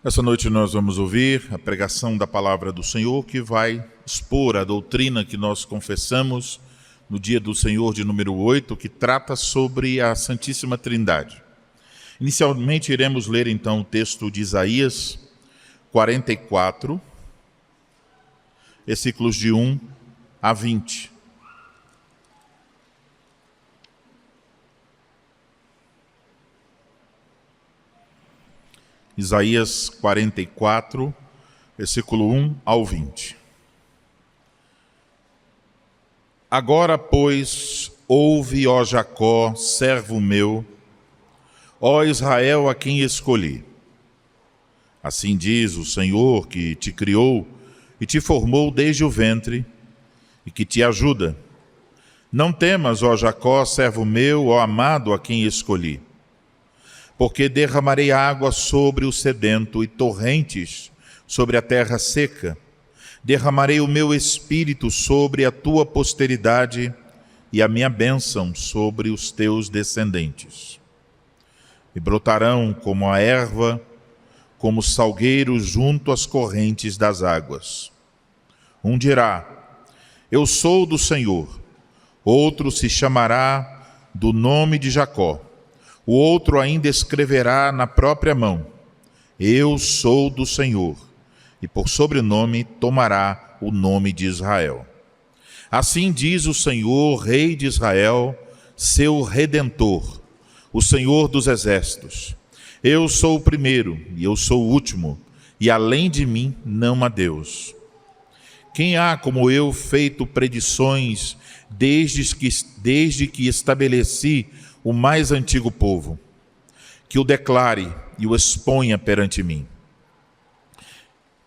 Essa noite nós vamos ouvir a pregação da palavra do Senhor, que vai expor a doutrina que nós confessamos no dia do Senhor de número 8, que trata sobre a Santíssima Trindade. Inicialmente iremos ler então o texto de Isaías 44, versículos de 1 a 20. Isaías 44, versículo 1 ao 20. Agora, pois, ouve, ó Jacó, servo meu, ó Israel, a quem escolhi. Assim diz o Senhor, que te criou e te formou desde o ventre e que te ajuda. Não temas, ó Jacó, servo meu, ó amado, a quem escolhi. Porque derramarei água sobre o sedento e torrentes sobre a terra seca. Derramarei o meu espírito sobre a tua posteridade e a minha bênção sobre os teus descendentes. E brotarão como a erva, como salgueiros junto às correntes das águas. Um dirá: eu sou do Senhor. Outro se chamará do nome de Jacó. O outro ainda escreverá na própria mão: eu sou do Senhor, e por sobrenome tomará o nome de Israel. Assim diz o Senhor, Rei de Israel, seu Redentor, o Senhor dos Exércitos: eu sou o primeiro e eu sou o último, e além de mim não há Deus. Quem há como eu feito predições desde que estabeleci o mais antigo povo, que o declare e o exponha perante mim,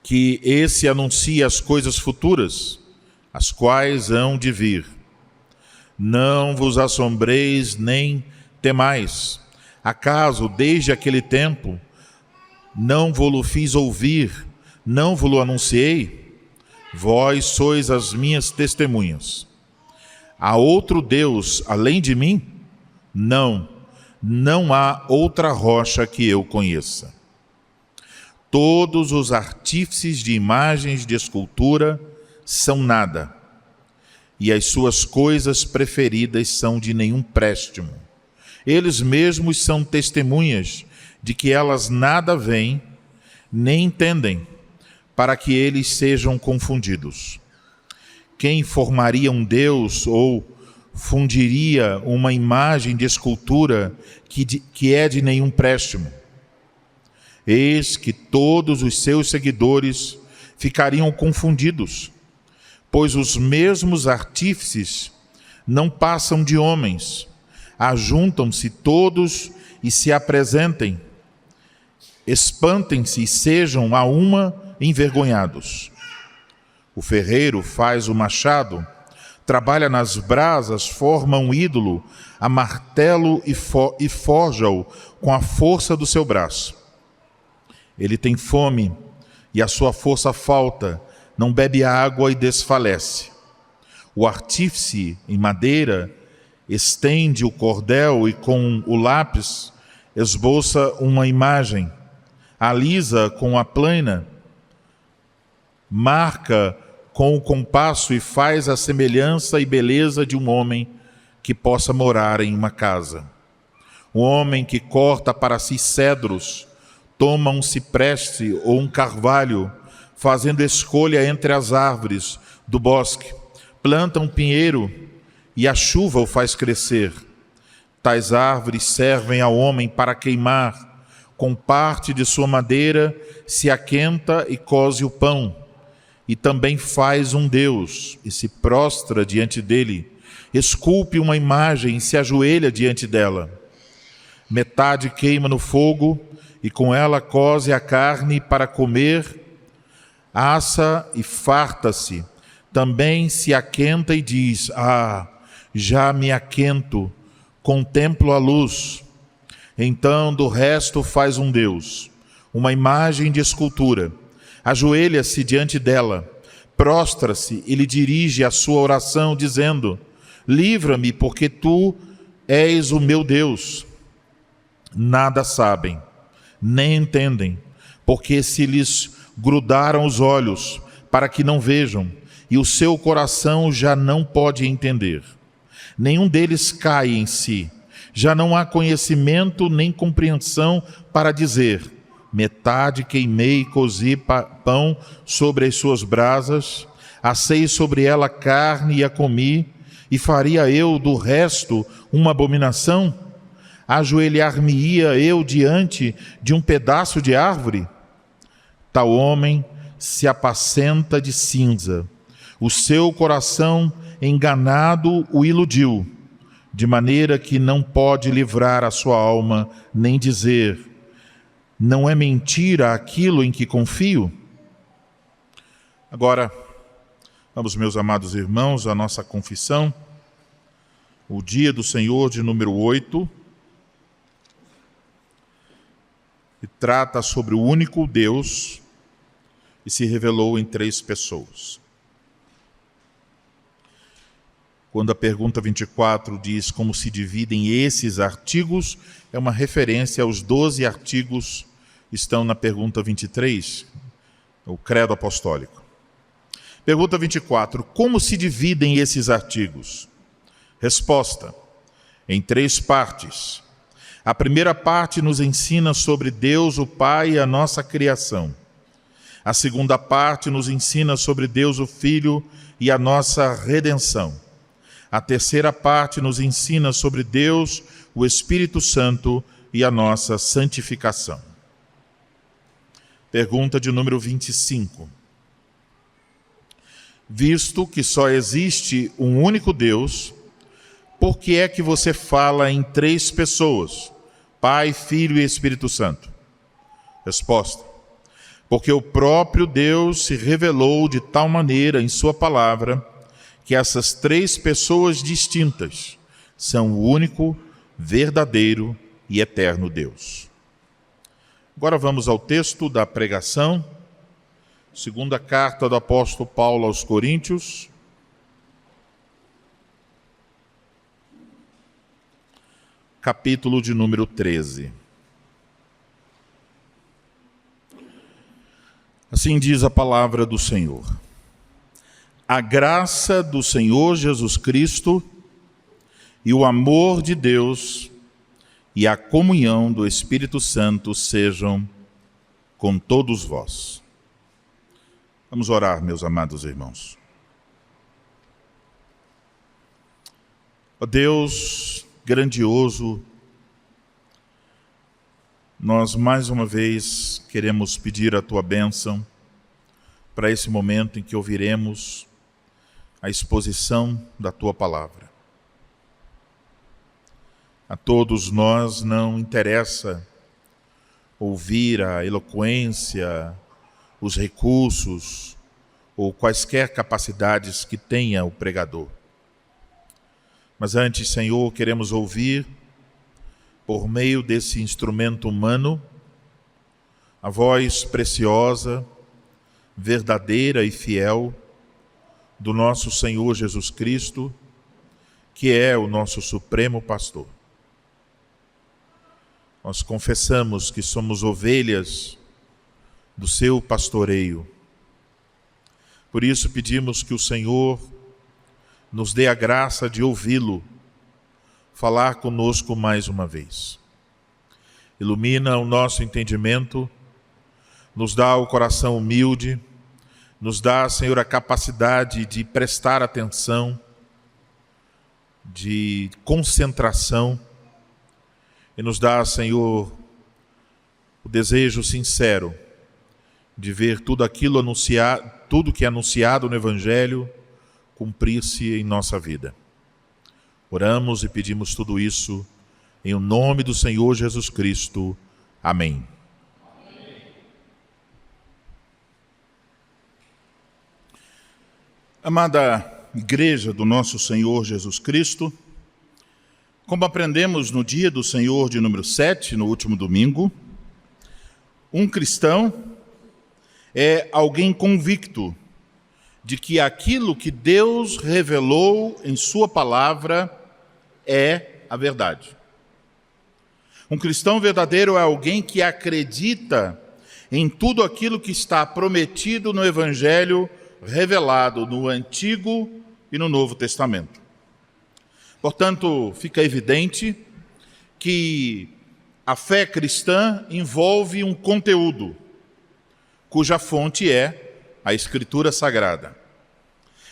que esse anuncie as coisas futuras, as quais hão de vir. Não vos assombreis nem temais. Acaso desde aquele tempo não vos fiz ouvir, não vos anunciei? Vós sois as minhas testemunhas. Há outro Deus além de mim? Não há outra rocha que eu conheça. Todos os artífices de imagens de escultura são nada, e as suas coisas preferidas são de nenhum préstimo. Eles mesmos são testemunhas de que elas nada veem, nem entendem, para que eles sejam confundidos. Quem formaria um Deus ou fundiria uma imagem de escultura que é de nenhum préstimo? Eis que todos os seus seguidores ficariam confundidos, pois os mesmos artífices não passam de homens. Ajuntam-se todos e se apresentem. Espantem-se e sejam a uma envergonhados. O ferreiro faz o machado, trabalha nas brasas, forma um ídolo, a martelo e forja-o com a força do seu braço. Ele tem fome e a sua força falta, não bebe água e desfalece. O artífice em madeira estende o cordel e com o lápis esboça uma imagem, alisa com a plana, marca com o compasso e faz a semelhança e beleza de um homem que possa morar em uma casa. O homem que corta para si cedros, toma um cipreste ou um carvalho, fazendo escolha entre as árvores do bosque, planta um pinheiro e a chuva o faz crescer. Tais árvores servem ao homem para queimar, com parte de sua madeira se aquenta e coze o pão. E também faz um Deus e se prostra diante dele, esculpe uma imagem e se ajoelha diante dela. Metade queima no fogo e com ela coze a carne para comer, assa e farta-se. Também se aquenta e diz: já me aquento, contemplo a luz. Então do resto faz um Deus, uma imagem de escultura, ajoelha-se diante dela, prostra-se e lhe dirige a sua oração, dizendo: livra-me, porque tu és o meu Deus. Nada sabem, nem entendem, porque se lhes grudaram os olhos, para que não vejam, e o seu coração já não pode entender. Nenhum deles cai em si, já não há conhecimento nem compreensão para dizer: metade queimei e cozi pão sobre as suas brasas, assei sobre ela carne e a comi, e faria eu do resto uma abominação? Ajoelhar-me-ia eu diante de um pedaço de árvore? Tal homem se apacenta de cinza, o seu coração enganado o iludiu, de maneira que não pode livrar a sua alma, nem dizer: não é mentira aquilo em que confio? Agora, vamos, meus amados irmãos, à nossa confissão, o dia do Senhor de número 8, que trata sobre o único Deus e se revelou em 3 pessoas. Quando a pergunta 24 diz como se dividem esses artigos, é uma referência aos 12 artigos que estão na pergunta 23, o credo apostólico. Pergunta 24, como se dividem esses artigos? Resposta, em 3 partes. A primeira parte nos ensina sobre Deus o Pai e a nossa criação. A segunda parte nos ensina sobre Deus o Filho e a nossa redenção. A terceira parte nos ensina sobre Deus, o Espírito Santo e a nossa santificação. Pergunta de número 25. Visto que só existe um único Deus, por que é que você fala em 3 pessoas, Pai, Filho e Espírito Santo? Resposta: porque o próprio Deus se revelou de tal maneira em sua palavra que essas 3 pessoas distintas são o único, verdadeiro e eterno Deus. Agora vamos ao texto da pregação, segunda carta do apóstolo Paulo aos Coríntios, capítulo de número 13. Assim diz a palavra do Senhor. A graça do Senhor Jesus Cristo e o amor de Deus e a comunhão do Espírito Santo sejam com todos vós. Vamos orar, meus amados irmãos. Ó Deus grandioso, nós mais uma vez queremos pedir a tua bênção para esse momento em que ouviremos a exposição da tua palavra. A todos nós não interessa ouvir a eloquência, os recursos ou quaisquer capacidades que tenha o pregador. Mas antes, Senhor, queremos ouvir, por meio desse instrumento humano, a voz preciosa, verdadeira e fiel do nosso Senhor Jesus Cristo, que é o nosso supremo pastor. Nós confessamos que somos ovelhas do seu pastoreio. Por isso pedimos que o Senhor nos dê a graça de ouvi-lo falar conosco mais uma vez. Ilumina o nosso entendimento, nos dá o coração humilde, nos dá, Senhor, a capacidade de prestar atenção, de concentração, e nos dá, Senhor, o desejo sincero de ver tudo aquilo anunciado, tudo que é anunciado no Evangelho cumprir-se em nossa vida. Oramos e pedimos tudo isso em o nome do Senhor Jesus Cristo. Amém. Amada Igreja do nosso Senhor Jesus Cristo, como aprendemos no dia do Senhor de número 7, no último domingo, um cristão é alguém convicto de que aquilo que Deus revelou em sua palavra é a verdade. Um cristão verdadeiro é alguém que acredita em tudo aquilo que está prometido no Evangelho revelado no Antigo e no Novo Testamento. Portanto, fica evidente que a fé cristã envolve um conteúdo, cuja fonte é a Escritura Sagrada.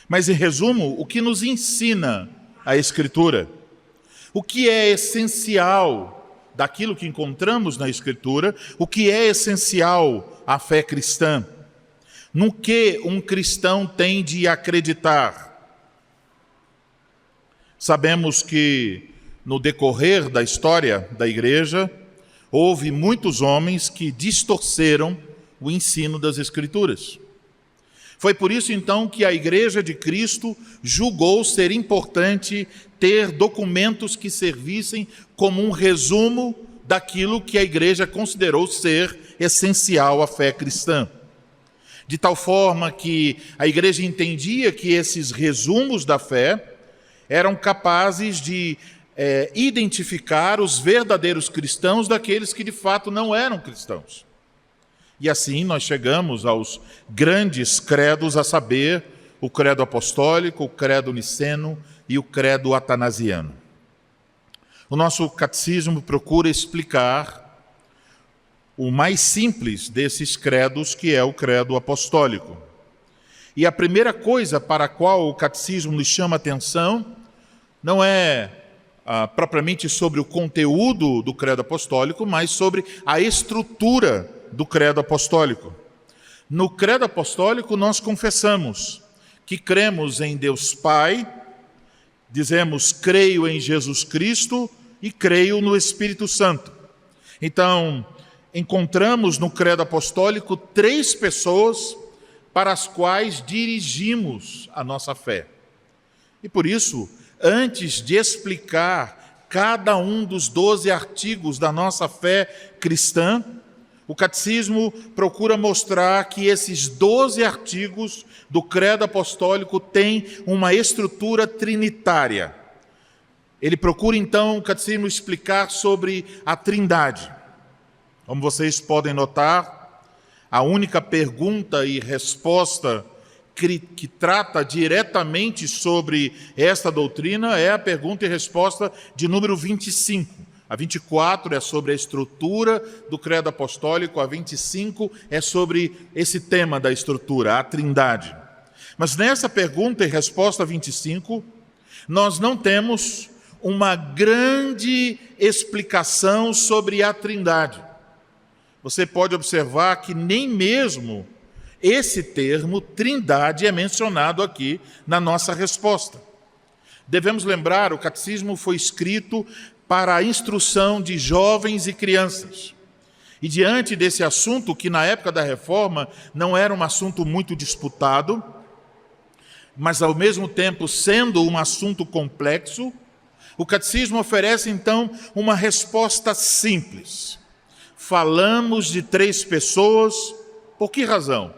Mas, em resumo, o que nos ensina a Escritura? O que é essencial daquilo que encontramos na Escritura? O que é essencial à fé cristã? No que um cristão tem de acreditar? Sabemos que, no decorrer da história da igreja, houve muitos homens que distorceram o ensino das Escrituras. Foi por isso, então, que a Igreja de Cristo julgou ser importante ter documentos que servissem como um resumo daquilo que a Igreja considerou ser essencial à fé cristã. De tal forma que a Igreja entendia que esses resumos da fé eram capazes de identificar os verdadeiros cristãos daqueles que de fato não eram cristãos. E assim nós chegamos aos grandes credos, a saber, o credo apostólico, o credo niceno e o credo atanasiano. O nosso catecismo procura explicar o mais simples desses credos, que é o credo apostólico. E a primeira coisa para a qual o catecismo nos chama atenção não é propriamente sobre o conteúdo do credo apostólico, mas sobre a estrutura do credo apostólico. No credo apostólico nós confessamos que cremos em Deus Pai, dizemos creio em Jesus Cristo e creio no Espírito Santo. Então, encontramos no credo apostólico 3 pessoas para as quais dirigimos a nossa fé. E por isso, antes de explicar cada um dos 12 artigos da nossa fé cristã, o catecismo procura mostrar que esses 12 artigos do credo apostólico têm uma estrutura trinitária. Ele procura, então, o catecismo explicar sobre a Trindade. Como vocês podem notar, a única pergunta e resposta que trata diretamente sobre esta doutrina é a pergunta e resposta de número 25. A 24 é sobre a estrutura do credo apostólico, a 25 é sobre esse tema da estrutura, a Trindade. Mas nessa pergunta e resposta 25, nós não temos uma grande explicação sobre a Trindade. Você pode observar que nem mesmo esse termo, Trindade, é mencionado aqui na nossa resposta. Devemos lembrar, o catecismo foi escrito para a instrução de jovens e crianças. E diante desse assunto, que na época da Reforma não era um assunto muito disputado, mas ao mesmo tempo sendo um assunto complexo, o catecismo oferece então uma resposta simples. Falamos de 3 pessoas, por que razão?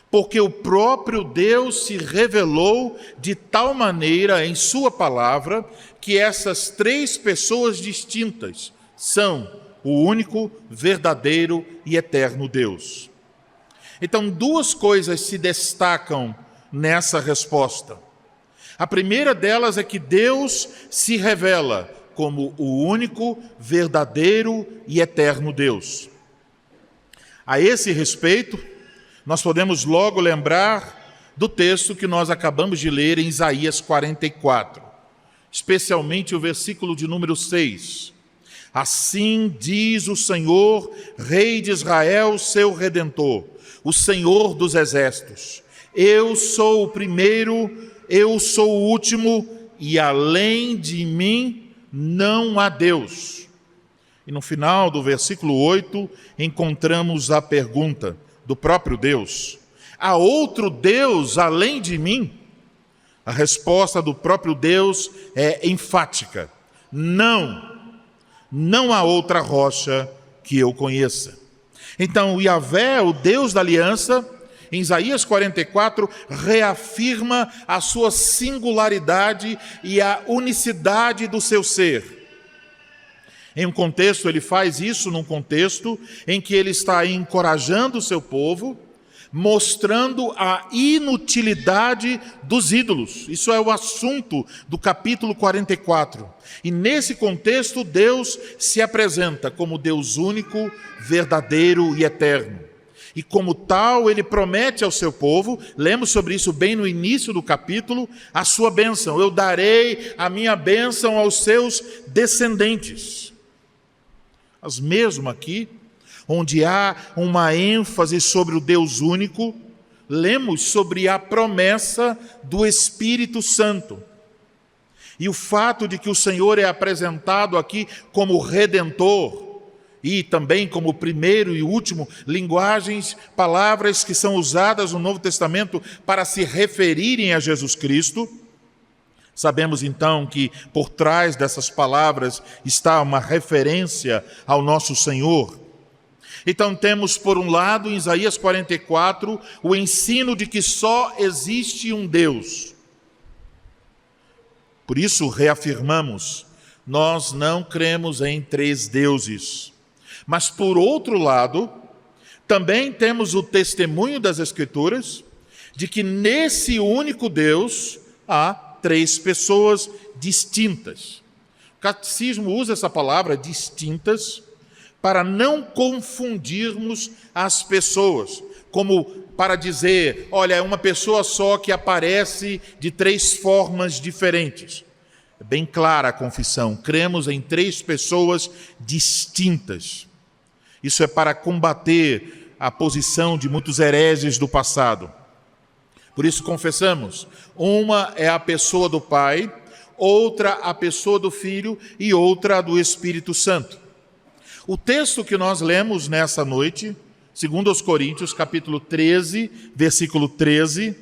Porque o próprio Deus se revelou de tal maneira em sua palavra que essas 3 pessoas distintas são o único, verdadeiro e eterno Deus. Então, 2 coisas se destacam nessa resposta. A primeira delas é que Deus se revela como o único, verdadeiro e eterno Deus. A esse respeito, nós podemos logo lembrar do texto que nós acabamos de ler em Isaías 44, especialmente o versículo de número 6. Assim diz o Senhor, Rei de Israel, seu Redentor, o Senhor dos Exércitos: eu sou o primeiro, eu sou o último, e além de mim não há Deus. E no final do versículo 8, encontramos a pergunta do próprio Deus: há outro Deus além de mim? A resposta do próprio Deus é enfática: não há outra rocha que eu conheça. Então, Yahvé, o Deus da aliança, em Isaías 44, reafirma a sua singularidade e a unicidade do seu ser. Em um contexto, ele faz isso num contexto em que ele está encorajando o seu povo, mostrando a inutilidade dos ídolos. Isso é o assunto do capítulo 44. E nesse contexto, Deus se apresenta como Deus único, verdadeiro e eterno. E como tal, ele promete ao seu povo, lemos sobre isso bem no início do capítulo, a sua bênção. Eu darei a minha bênção aos seus descendentes. Mas mesmo aqui, onde há uma ênfase sobre o Deus único, lemos sobre a promessa do Espírito Santo. E o fato de que o Senhor é apresentado aqui como Redentor, e também como primeiro e último, palavras que são usadas no Novo Testamento para se referirem a Jesus Cristo. Sabemos então que por trás dessas palavras está uma referência ao nosso Senhor. Então temos, por um lado, em Isaías 44, o ensino de que só existe um Deus. Por isso reafirmamos, nós não cremos em três deuses. Mas por outro lado, também temos o testemunho das Escrituras de que nesse único Deus há três pessoas distintas. O catecismo usa essa palavra, distintas, para não confundirmos as pessoas, como para dizer, olha, é uma pessoa só que aparece de três formas diferentes. É bem clara a confissão, cremos em três pessoas distintas. Isso é para combater a posição de muitos hereges do passado. Por isso confessamos, uma é a pessoa do Pai, outra a pessoa do Filho e outra a do Espírito Santo. O texto que nós lemos nessa noite, segundo aos Coríntios, capítulo 13, versículo 13,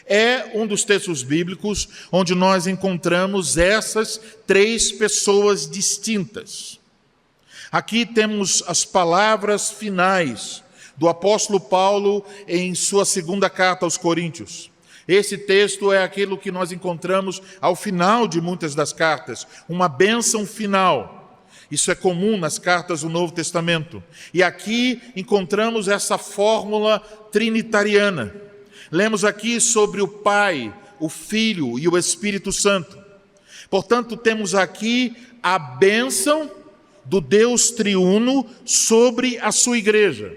é um dos textos bíblicos onde nós encontramos essas três pessoas distintas. Aqui temos as palavras finais do apóstolo Paulo em sua segunda carta aos Coríntios. Esse texto é aquilo que nós encontramos ao final de muitas das cartas, uma bênção final. Isso é comum nas cartas do Novo Testamento. E aqui encontramos essa fórmula trinitariana. Lemos aqui sobre o Pai, o Filho e o Espírito Santo. Portanto, temos aqui a bênção do Deus triuno sobre a sua igreja.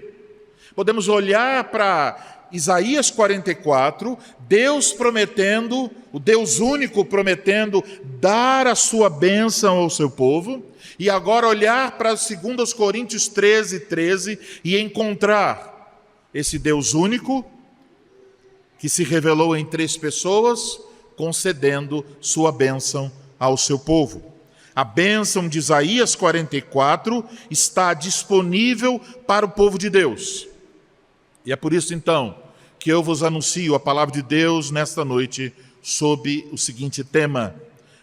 Podemos olhar para Isaías 44, Deus prometendo, o Deus único prometendo dar a sua bênção ao seu povo, e agora olhar para 2 Coríntios 13, 13 e encontrar esse Deus único que se revelou em três pessoas, concedendo sua bênção ao seu povo. A bênção de Isaías 44 está disponível para o povo de Deus. E é por isso, então, que eu vos anuncio a palavra de Deus nesta noite sob o seguinte tema: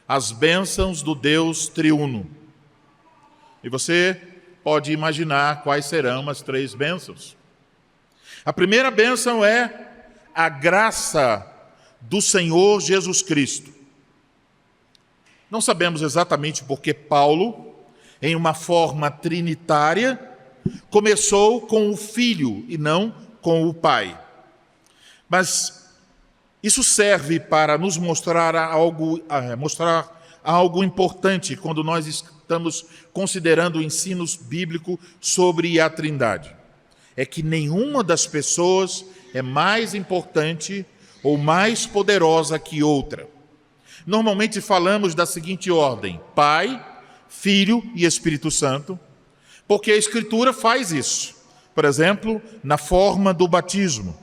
as bênçãos do Deus triuno. E você pode imaginar quais serão as três bênçãos. A primeira bênção é a graça do Senhor Jesus Cristo. Não sabemos exatamente por que Paulo, em uma forma trinitária, começou com o Filho e não com o Pai. Mas isso serve para nos mostrar algo importante quando nós estamos considerando o ensino bíblico sobre a Trindade. É que nenhuma das pessoas é mais importante ou mais poderosa que outra. Normalmente falamos da seguinte ordem: Pai, Filho e Espírito Santo, porque a Escritura faz isso. Por exemplo, na forma do batismo.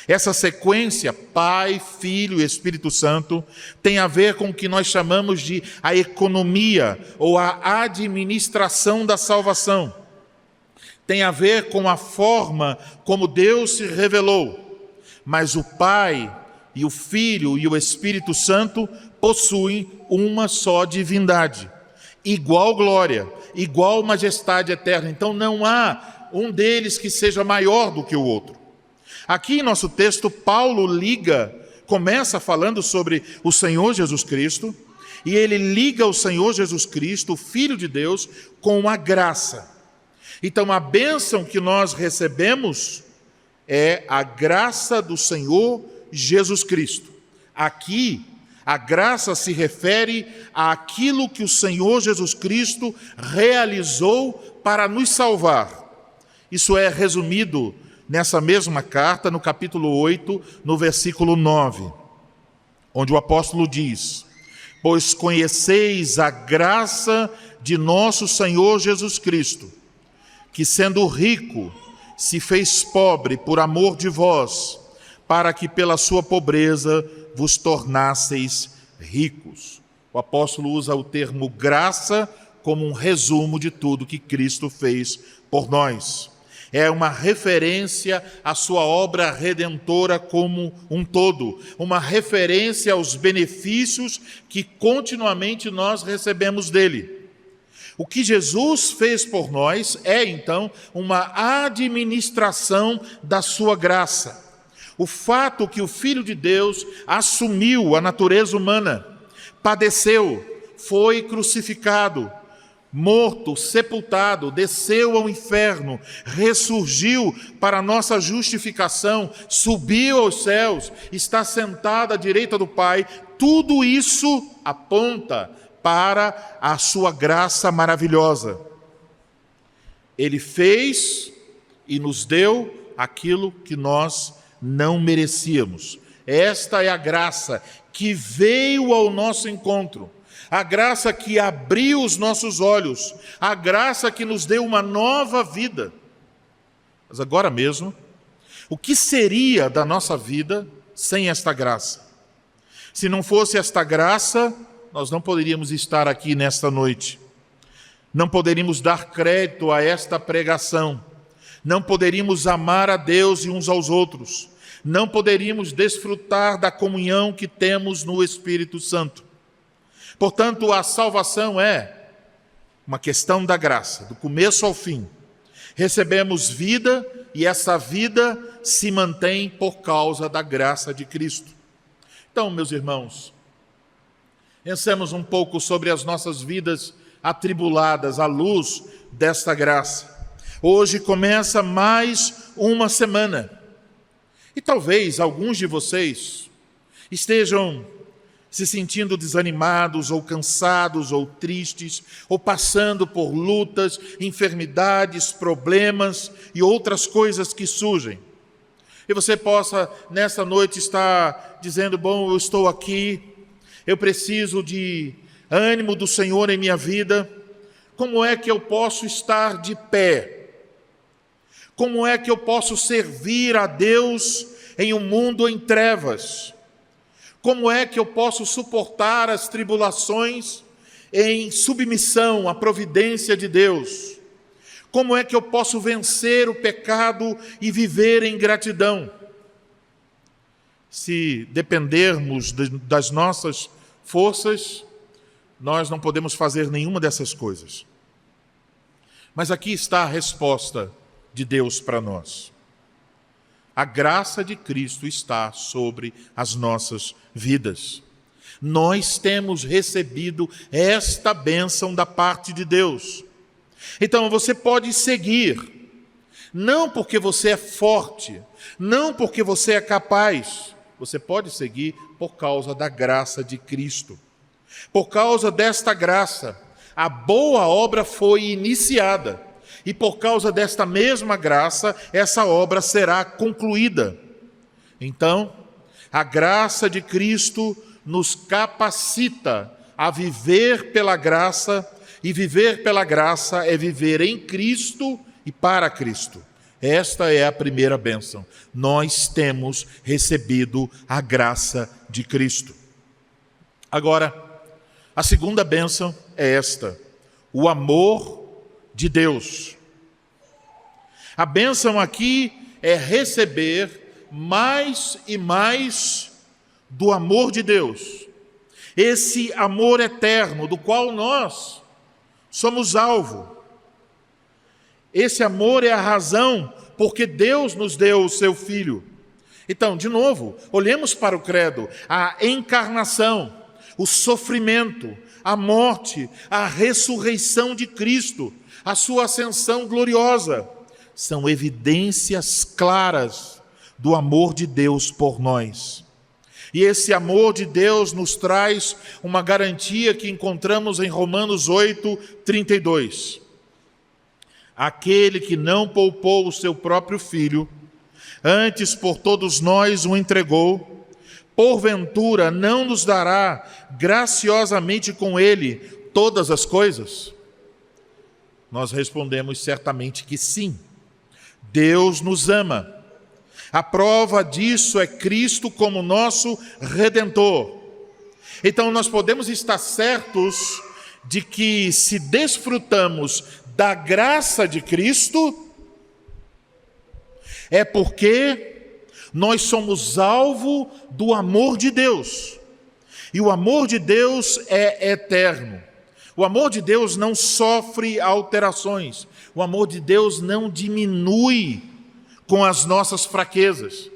Essa sequência, Pai, Filho e Espírito Santo, tem a ver com o que nós chamamos de a economia ou a administração da salvação. Tem a ver com a forma como Deus se revelou. Mas o Pai e o Filho e o Espírito Santo possuem uma só divindade, igual glória, igual majestade eterna. Então não há um deles que seja maior do que o outro. Aqui em nosso texto, Paulo começa falando sobre o Senhor Jesus Cristo, e ele liga o Senhor Jesus Cristo, o Filho de Deus, com a graça. Então, a bênção que nós recebemos é a graça do Senhor Jesus Cristo. Aqui, a graça se refere àquilo que o Senhor Jesus Cristo realizou para nos salvar. Isso é resumido nessa mesma carta, no capítulo 8, no versículo 9, onde o apóstolo diz: pois conheceis a graça de nosso Senhor Jesus Cristo, que sendo rico, se fez pobre por amor de vós, para que pela sua pobreza vos tornasseis ricos. O apóstolo usa o termo graça como um resumo de tudo que Cristo fez por nós. É uma referência à sua obra redentora como um todo, uma referência aos benefícios que continuamente nós recebemos dele. O que Jesus fez por nós é, então, uma administração da sua graça. O fato que o Filho de Deus assumiu a natureza humana, padeceu, foi crucificado, morto, sepultado, desceu ao inferno, ressurgiu para a nossa justificação, subiu aos céus, está sentado à direita do Pai, tudo isso aponta para a sua graça maravilhosa. Ele fez e nos deu aquilo que nós não merecíamos. Esta é a graça que veio ao nosso encontro, a graça que abriu os nossos olhos, a graça que nos deu uma nova vida. Mas agora mesmo, o que seria da nossa vida sem esta graça? Se não fosse esta graça, nós não poderíamos estar aqui nesta noite. Não poderíamos dar crédito a esta pregação. Não poderíamos amar a Deus e uns aos outros. Não poderíamos desfrutar da comunhão que temos no Espírito Santo. Portanto, a salvação é uma questão da graça, do começo ao fim. Recebemos vida e essa vida se mantém por causa da graça de Cristo. Então, meus irmãos, pensemos um pouco sobre as nossas vidas atribuladas à luz desta graça. Hoje começa mais uma semana. E talvez alguns de vocês estejam se sentindo desanimados, ou cansados, ou tristes, ou passando por lutas, enfermidades, problemas e outras coisas que surgem. E você possa, nessa noite, estar dizendo: bom, eu estou aqui, eu preciso de ânimo do Senhor em minha vida. Como é que eu posso estar de pé? Como é que eu posso servir a Deus em um mundo em trevas? Como é que eu posso suportar as tribulações em submissão à providência de Deus? Como é que eu posso vencer o pecado e viver em gratidão? Se dependermos das nossas forças, nós não podemos fazer nenhuma dessas coisas. Mas aqui está a resposta de Deus para nós. A graça de Cristo está sobre as nossas vidas. Nós temos recebido esta bênção da parte de Deus. Então você pode seguir, não porque você é forte, não porque você é capaz. Você pode seguir por causa da graça de Cristo. Por causa desta graça, a boa obra foi iniciada. E por causa desta mesma graça, essa obra será concluída. Então, a graça de Cristo nos capacita a viver pela graça, e viver pela graça é viver em Cristo e para Cristo. Esta é a primeira bênção. Nós temos recebido a graça de Cristo. Agora, a segunda bênção é esta: o amor de Deus. A bênção aqui é receber mais e mais do amor de Deus. Esse amor eterno do qual nós somos alvo. Esse amor é a razão porque Deus nos deu o seu Filho. Então, de novo, olhemos para o credo, a encarnação, o sofrimento, a morte, a ressurreição de Cristo, a sua ascensão gloriosa, são evidências claras do amor de Deus por nós. E esse amor de Deus nos traz uma garantia que encontramos em Romanos 8:32. Aquele que não poupou o seu próprio filho, antes por todos nós o entregou, porventura não nos dará graciosamente com ele todas as coisas? Nós respondemos certamente que sim. Deus nos ama. A prova disso é Cristo como nosso Redentor. Então nós podemos estar certos de que, se desfrutamos da graça de Cristo, é porque nós somos alvo do amor de Deus. E o amor de Deus é eterno. O amor de Deus não sofre alterações. O amor de Deus não diminui com as nossas fraquezas.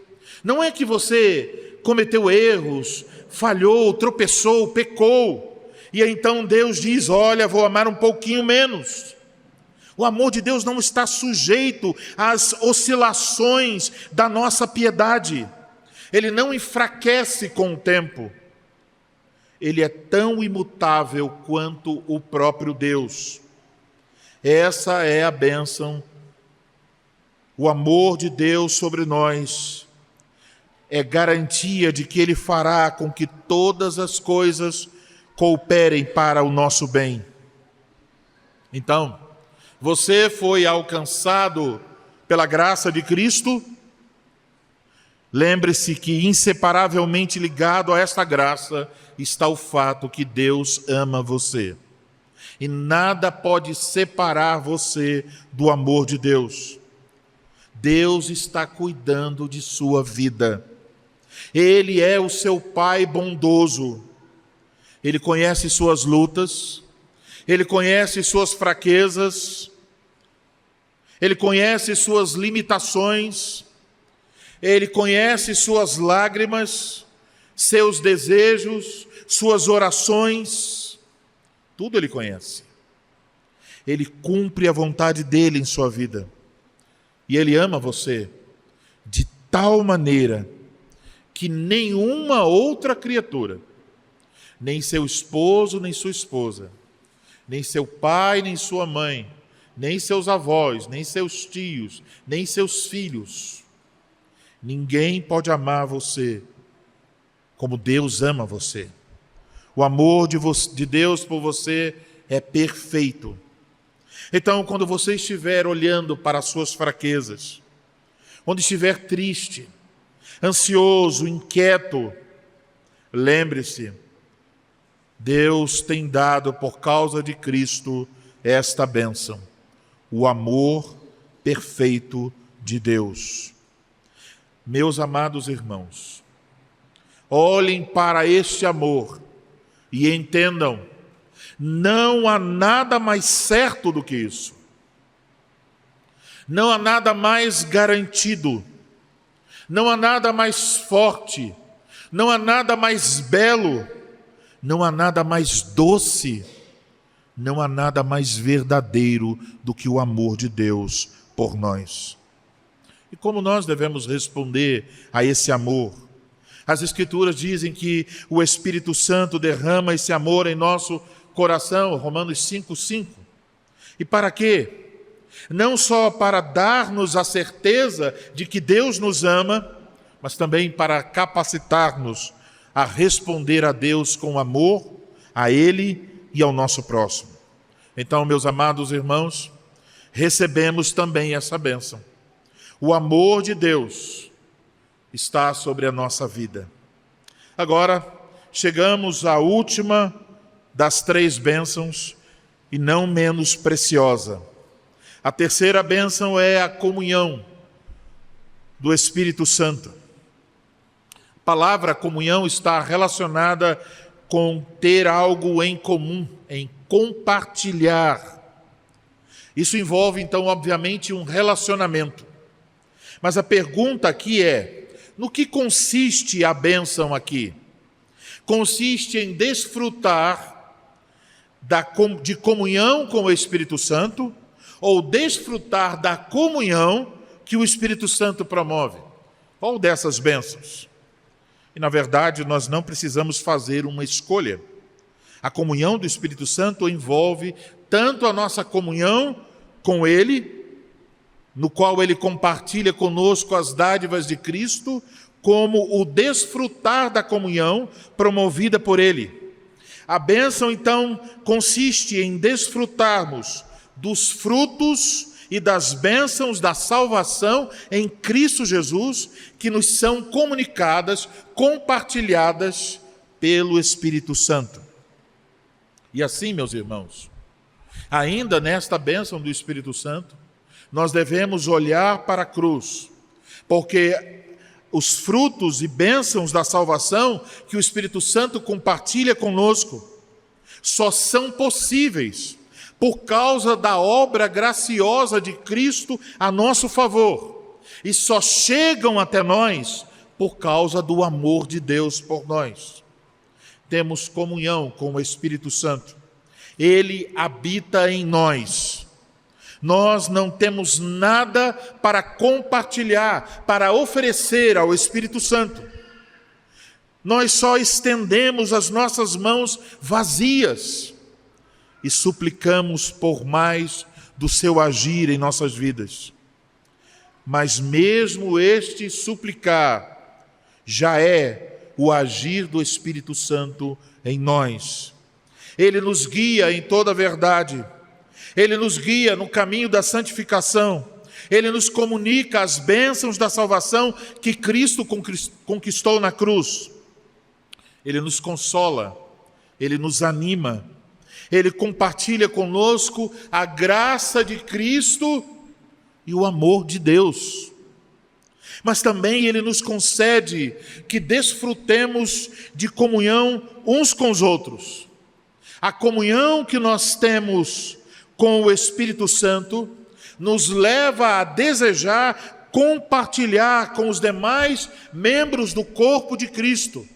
Não é que você cometeu erros, falhou, tropeçou, pecou, e então Deus diz: olha, vou amar um pouquinho menos. O amor de Deus não está sujeito às oscilações da nossa piedade. Ele não enfraquece com o tempo. Ele é tão imutável quanto o próprio Deus. Essa é a bênção. O amor de Deus sobre nós é garantia de que Ele fará com que todas as coisas cooperem para o nosso bem. Então, você foi alcançado pela graça de Cristo? Lembre-se que inseparavelmente ligado a esta graça está o fato que Deus ama você. E nada pode separar você do amor de Deus. Deus está cuidando de sua vida. Ele é o seu Pai bondoso. Ele conhece suas lutas, Ele conhece suas fraquezas, Ele conhece suas limitações, Ele conhece suas lágrimas, seus desejos, suas orações, tudo Ele conhece. Ele cumpre a vontade dEle em sua vida. E Ele ama você de tal maneira que nenhuma outra criatura, nem seu esposo, nem sua esposa, nem seu pai, nem sua mãe, nem seus avós, nem seus tios, nem seus filhos, ninguém pode amar você como Deus ama você. O amor de Deus por você é perfeito. Então, quando você estiver olhando para as suas fraquezas, quando estiver triste, ansioso, inquieto, lembre-se, Deus tem dado por causa de Cristo esta bênção, o amor perfeito de Deus. Meus amados irmãos, olhem para este amor e entendam: não há nada mais certo do que isso. Não há nada mais garantido. Não há nada mais forte. Não há nada mais belo. Não há nada mais doce. Não há nada mais verdadeiro do que o amor de Deus por nós. E como nós devemos responder a esse amor? As Escrituras dizem que o Espírito Santo derrama esse amor em nosso coração, Romanos 5:5. E para quê? Não só para dar-nos a certeza de que Deus nos ama, mas também para capacitar-nos a responder a Deus com amor, a Ele e ao nosso próximo. Então, meus amados irmãos, recebemos também essa bênção. O amor de Deus está sobre a nossa vida. Agora, chegamos à última das 3 bênçãos, e não menos preciosa. A terceira bênção é a comunhão do Espírito Santo. A palavra comunhão está relacionada com ter algo em comum, em compartilhar. Isso envolve, então, obviamente, um relacionamento. Mas a pergunta aqui é: no que consiste a bênção aqui? Consiste em desfrutar de comunhão com o Espírito Santo ou desfrutar da comunhão que o Espírito Santo promove. Qual dessas bênçãos? E, na verdade, nós não precisamos fazer uma escolha. A comunhão do Espírito Santo envolve tanto a nossa comunhão com Ele, no qual Ele compartilha conosco as dádivas de Cristo, como o desfrutar da comunhão promovida por Ele. A bênção, então, consiste em desfrutarmos dos frutos e das bênçãos da salvação em Cristo Jesus, que nos são comunicadas, compartilhadas pelo Espírito Santo. E assim, meus irmãos, ainda nesta bênção do Espírito Santo, nós devemos olhar para a cruz, porque os frutos e bênçãos da salvação que o Espírito Santo compartilha conosco só são possíveis por causa da obra graciosa de Cristo a nosso favor, e só chegam até nós por causa do amor de Deus por nós. Temos comunhão com o Espírito Santo. Ele habita em nós. Nós não temos nada para compartilhar, para oferecer ao Espírito Santo. Nós só estendemos as nossas mãos vazias e suplicamos por mais do seu agir em nossas vidas. Mas mesmo este suplicar já é o agir do Espírito Santo em nós. Ele nos guia em toda a verdade. Ele nos guia no caminho da santificação. Ele nos comunica as bênçãos da salvação que Cristo conquistou na cruz. Ele nos consola, Ele nos anima, Ele compartilha conosco a graça de Cristo e o amor de Deus. Mas também Ele nos concede que desfrutemos de comunhão uns com os outros. A comunhão que nós temos com o Espírito Santo nos leva a desejar compartilhar com os demais membros do corpo de Cristo.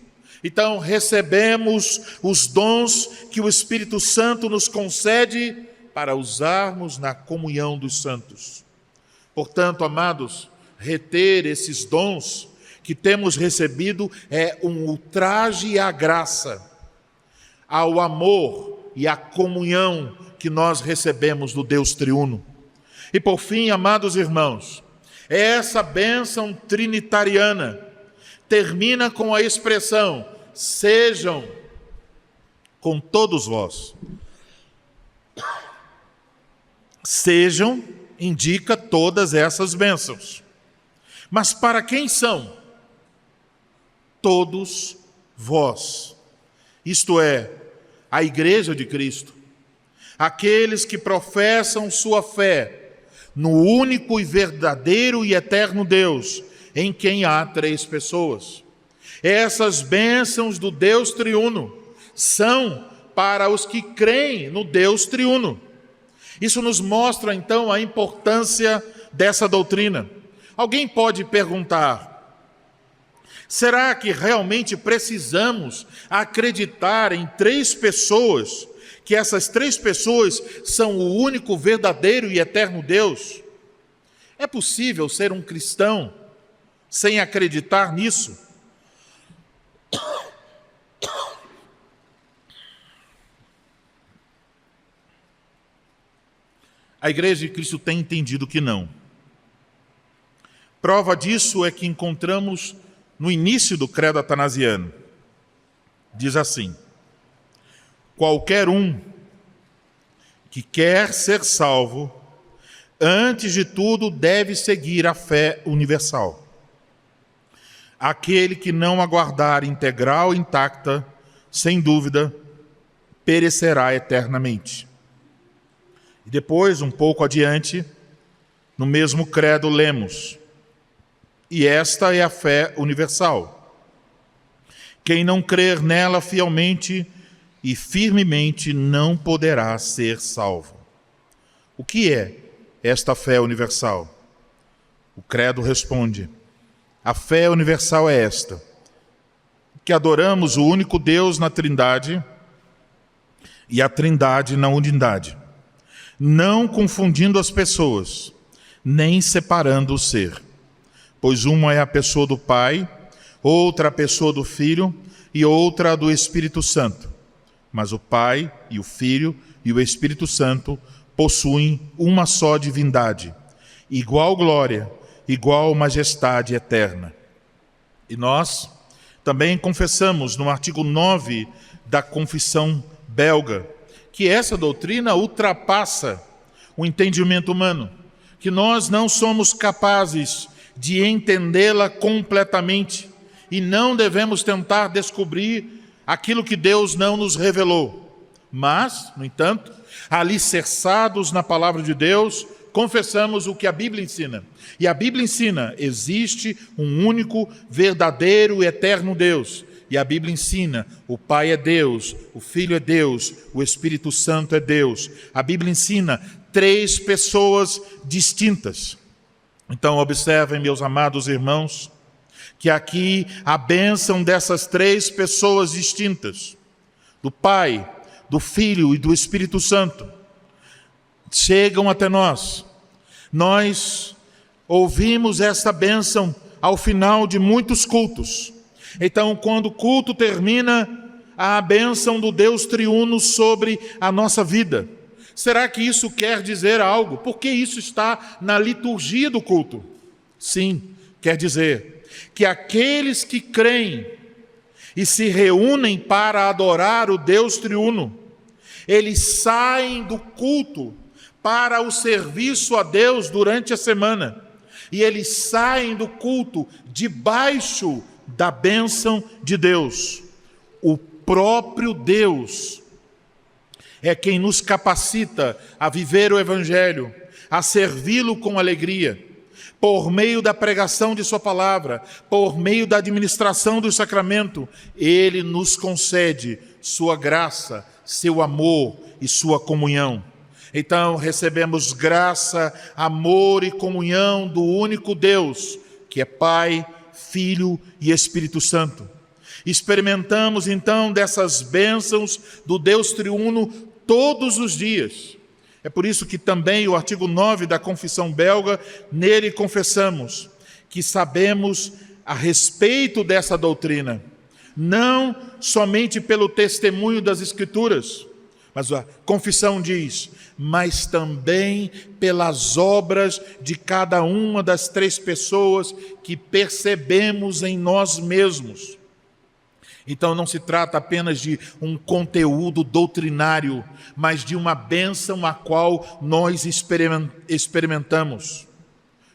Então, recebemos os dons que o Espírito Santo nos concede para usarmos na comunhão dos santos. Portanto, amados, reter esses dons que temos recebido é um ultraje à graça, ao amor e à comunhão que nós recebemos do Deus triuno. E por fim, amados irmãos, essa bênção trinitariana termina com a expressão: sejam com todos vós. Sejam indica todas essas bênçãos. Mas para quem são? Todos vós. Isto é, a Igreja de Cristo. Aqueles que professam sua fé no único e verdadeiro e eterno Deus, em quem há três pessoas. Essas bênçãos do Deus triuno são para os que creem no Deus triuno. Isso nos mostra, então, a importância dessa doutrina. Alguém pode perguntar: será que realmente precisamos acreditar em três pessoas, que essas três pessoas são o único verdadeiro e eterno Deus? É possível ser um cristão sem acreditar nisso? A Igreja de Cristo tem entendido que não. Prova disso é que encontramos no início do credo atanasiano. Diz assim: qualquer um que quer ser salvo, antes de tudo deve seguir a fé universal. Aquele que não aguardar integral e intacta, sem dúvida, perecerá eternamente. E depois, um pouco adiante, no mesmo credo lemos: e esta é a fé universal. Quem não crer nela fielmente e firmemente não poderá ser salvo. O que é esta fé universal? O credo responde: A fé universal é esta: que adoramos o único Deus na Trindade e a Trindade na unidade, não confundindo as pessoas, nem separando o ser. Pois uma é a pessoa do Pai, outra a pessoa do Filho e outra a do Espírito Santo. Mas o Pai e o Filho e o Espírito Santo possuem uma só divindade, igual glória, igual majestade eterna. E nós também confessamos no artigo 9 da Confissão Belga que essa doutrina ultrapassa o entendimento humano, que nós não somos capazes de entendê-la completamente e não devemos tentar descobrir aquilo que Deus não nos revelou. Mas, no entanto, alicerçados na palavra de Deus, confessamos o que a Bíblia ensina. E a Bíblia ensina: existe um único, verdadeiro e eterno Deus. E a Bíblia ensina: o Pai é Deus, o Filho é Deus, o Espírito Santo é Deus. A Bíblia ensina 3 pessoas distintas. Então, observem, meus amados irmãos, que aqui a bênção dessas 3 pessoas distintas, do Pai, do Filho e do Espírito Santo, chegam até nós. Nós ouvimos essa bênção ao final de muitos cultos. Então, quando o culto termina, há a bênção do Deus triuno sobre a nossa vida. Será que isso quer dizer algo? Porque isso está na liturgia do culto. Sim, quer dizer que aqueles que creem e se reúnem para adorar o Deus triuno, eles saem do culto para o serviço a Deus durante a semana. E eles saem do culto debaixo da bênção de Deus. O próprio Deus é quem nos capacita a viver o Evangelho, a servi-lo com alegria, por meio da pregação de sua palavra, por meio da administração do sacramento. Ele nos concede sua graça, seu amor e sua comunhão. Então recebemos graça, amor e comunhão do único Deus, que é Pai, Filho e Espírito Santo. Experimentamos então dessas bênçãos do Deus triuno todos os dias. É por isso que também o artigo 9 da Confissão Belga, nele confessamos que sabemos a respeito dessa doutrina, não somente pelo testemunho das Escrituras, mas a confissão diz: mas também pelas obras de cada uma das 3 pessoas que percebemos em nós mesmos. Então não se trata apenas de um conteúdo doutrinário, mas de uma bênção a qual nós experimentamos.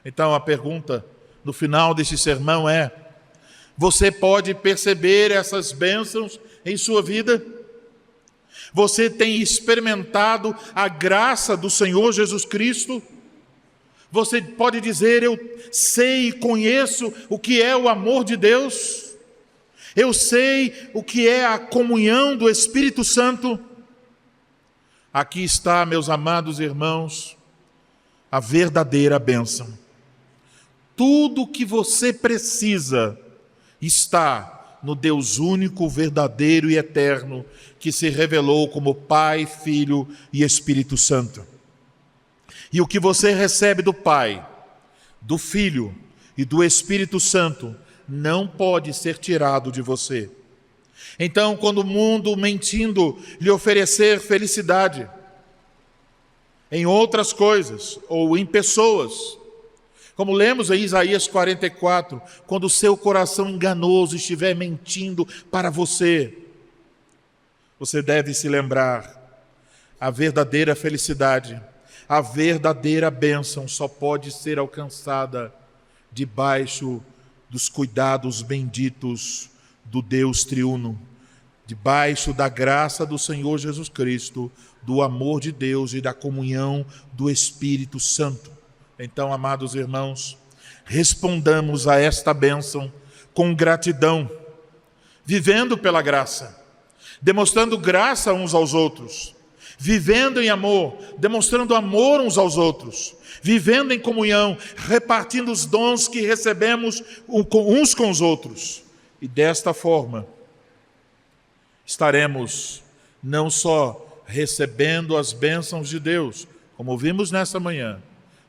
Então a pergunta no final desse sermão é: você pode perceber essas bênçãos em sua vida? Você tem experimentado a graça do Senhor Jesus Cristo? Você pode dizer: eu sei e conheço o que é o amor de Deus? Eu sei o que é a comunhão do Espírito Santo? Aqui está, meus amados irmãos, a verdadeira bênção. Tudo o que você precisa está no Deus único, verdadeiro e eterno, que se revelou como Pai, Filho e Espírito Santo. E o que você recebe do Pai, do Filho e do Espírito Santo não pode ser tirado de você. Então, quando o mundo, mentindo, lhe oferecer felicidade em outras coisas ou em pessoas, como lemos em Isaías 44, quando o seu coração enganoso estiver mentindo para você, você deve se lembrar: a verdadeira felicidade, a verdadeira bênção só pode ser alcançada debaixo dos cuidados benditos do Deus triuno, debaixo da graça do Senhor Jesus Cristo, do amor de Deus e da comunhão do Espírito Santo. Então, amados irmãos, respondamos a esta bênção com gratidão, vivendo pela graça, demonstrando graça uns aos outros, vivendo em amor, demonstrando amor uns aos outros, vivendo em comunhão, repartindo os dons que recebemos uns com os outros. E desta forma, estaremos não só recebendo as bênçãos de Deus, como vimos nessa manhã,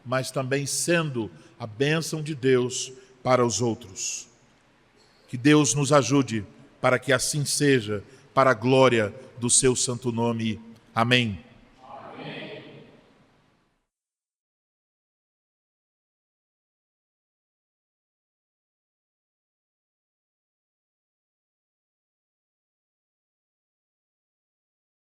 mas também sendo a bênção de Deus para os outros. Que Deus nos ajude para que assim seja, para a glória do seu santo nome. Amém.